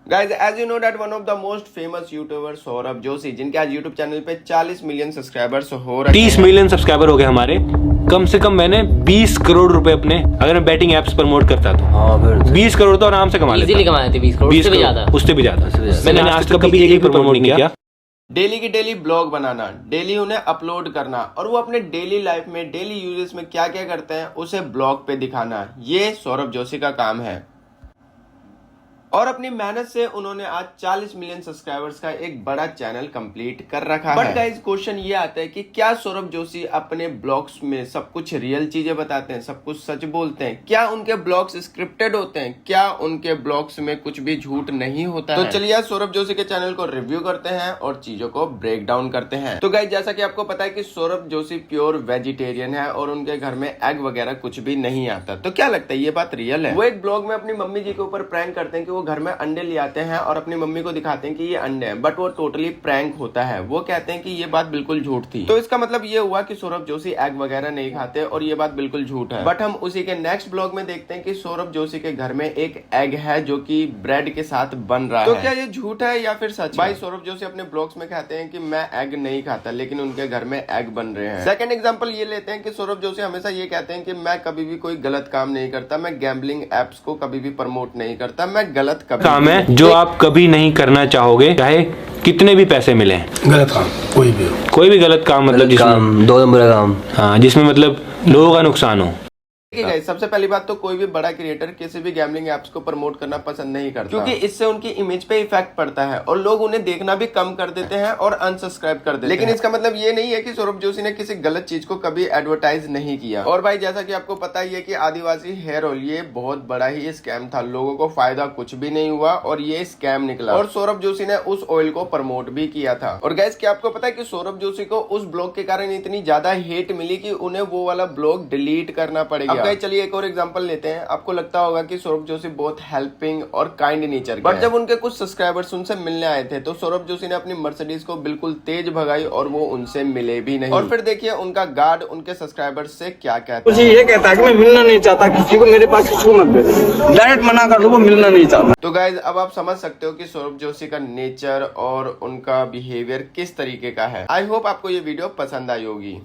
Guys as you know that one of the most famous YouTuber Saurabh Joshi, जिनके आज YouTube channel पे 40 million subscribers हो रहे हैं। 30 मिलियन सब्सक्राइबर हो गए हमारे। कम से कम मैंने 20 करोड़ रुपए अपने, अगर मैं बैटिंग एप्स प्रमोट करता तो 20 करोड़ तो आराम से कमा लेता। इजीली कमाए थे 20 करोड़, उससे भी ज्यादा, उससे भी ज्यादा। मैंने आज तक कभी एक भी प्रमोट नहीं किया। डेली की डेली ब्लॉग बनाना, डेली उन्हें अपलोड करना और वो अपने डेली लाइफ में, डेली यूजेस में क्या क्या करते हैं उसे ब्लॉग पे दिखाना, ये सौरभ जोशी का काम है। और अपनी मेहनत से उन्होंने आज 40 मिलियन सब्सक्राइबर्स का एक बड़ा चैनल कंप्लीट कर रखा है। बट गाइस क्वेश्चन ये आता है कि क्या सौरभ जोशी अपने ब्लॉग्स में सब कुछ रियल चीजें बताते हैं, सब कुछ सच बोलते हैं? क्या उनके ब्लॉग्स स्क्रिप्टेड होते हैं? क्या उनके ब्लॉग्स में कुछ भी झूठ नहीं होता है? तो चलिए आज सौरभ जोशी के चैनल को रिव्यू करते हैं और चीजों को ब्रेक डाउन करते हैं। तो गाइस जैसा कि आपको पता है कि सौरभ जोशी प्योर वेजिटेरियन है और उनके घर में एग वगैरह कुछ भी नहीं आता। तो क्या लगता है ये बात रियल है? वो एक ब्लॉग में अपनी मम्मी जी के ऊपर प्रैंक करते हैं कि वो घर में अंडे ले आते हैं और अपनी मम्मी को दिखाते हैं कि ये अंडे हैं, बट वो टोटली प्रैंक होता है। वो कहते हैं कि ये बात बिल्कुल झूठ थी। तो इसका मतलब ये हुआ कि सौरभ जोशी एग वगैरह नहीं खाते और ये बात बिल्कुल झूठ है। बट हम उसी के नेक्स्ट ब्लॉग में देखते हैं कि सौरभ जोशी के घर में एक एग है जो कि ब्रेड के साथ बन रहा है। तो क्या ये झूठ है या फिर सच? भाई सौरभ जोशी अपने ब्लॉग्स में कहते हैं कि मैं एग नहीं खाता, लेकिन उनके घर में एग बन रहे हैं। सेकंड एग्जांपल ये लेते हैं कि सौरभ जोशी हमेशा ये कहते हैं कि मैं कभी भी कोई गलत काम नहीं करता, मैं गैम्बलिंग एप्स को कभी भी प्रमोट नहीं करता, मैं गलत काम है जो आप कभी नहीं करना चाहोगे, चाहे कितने भी पैसे मिले। गलत काम कोई भी गलत काम, मतलब जिसमें दो नंबर का काम, हाँ, जिसमें मतलब लोगों का नुकसान हो। सबसे पहली बात तो कोई भी बड़ा क्रिएटर किसी भी गैम्बलिंग एप्स को प्रमोट करना पसंद नहीं करता, क्योंकि इससे उनकी इमेज पे इफेक्ट पड़ता है और लोग उन्हें देखना भी कम कर देते हैं और अनसब्सक्राइब कर देते हैं। लेकिन इसका मतलब ये नहीं है कि सौरभ जोशी ने किसी गलत चीज को कभी एडवर्टाइज नहीं किया। और भाई जैसा कि आपको पता ही है कि आदिवासी हेयर ऑयल ये बहुत बड़ा ही स्कैम था, लोगों को फायदा कुछ भी नहीं हुआ और ये स्कैम निकला और सौरभ जोशी ने उस ऑयल को प्रमोट भी किया था। और गैस क्या आपको पता है कि सौरभ जोशी को उस ब्लॉग के कारण इतनी ज्यादा हेट मिली कि उन्हें वो वाला ब्लॉग डिलीट करना पड़ेगा। अब चलिए एक और एग्जांपल लेते हैं। आपको लगता होगा कि सौरभ जोशी बहुत हेल्पिंग और काइंड नेचर के, बट जब उनके कुछ सब्सक्राइबर्स उनसे मिलने आए थे तो सौरभ जोशी ने अपनी मर्सिडीज को बिल्कुल तेज भगाई और वो उनसे मिले भी नहीं। और फिर देखिए उनका गार्ड उनके सब्सक्राइबर्स से क्या कहता है। ये कहता है कि मैं मिलना नहीं चाहता किसी को, मेरे पास किसी को मत भेजो, डायरेक्ट मना कर दो, वो मिलना नहीं चाहता। तो गाइज अब आप समझ सकते हो कि सौरभ जोशी का नेचर और उनका बिहेवियर किस तरीके का है। आई होप आपको ये वीडियो पसंद आई होगी।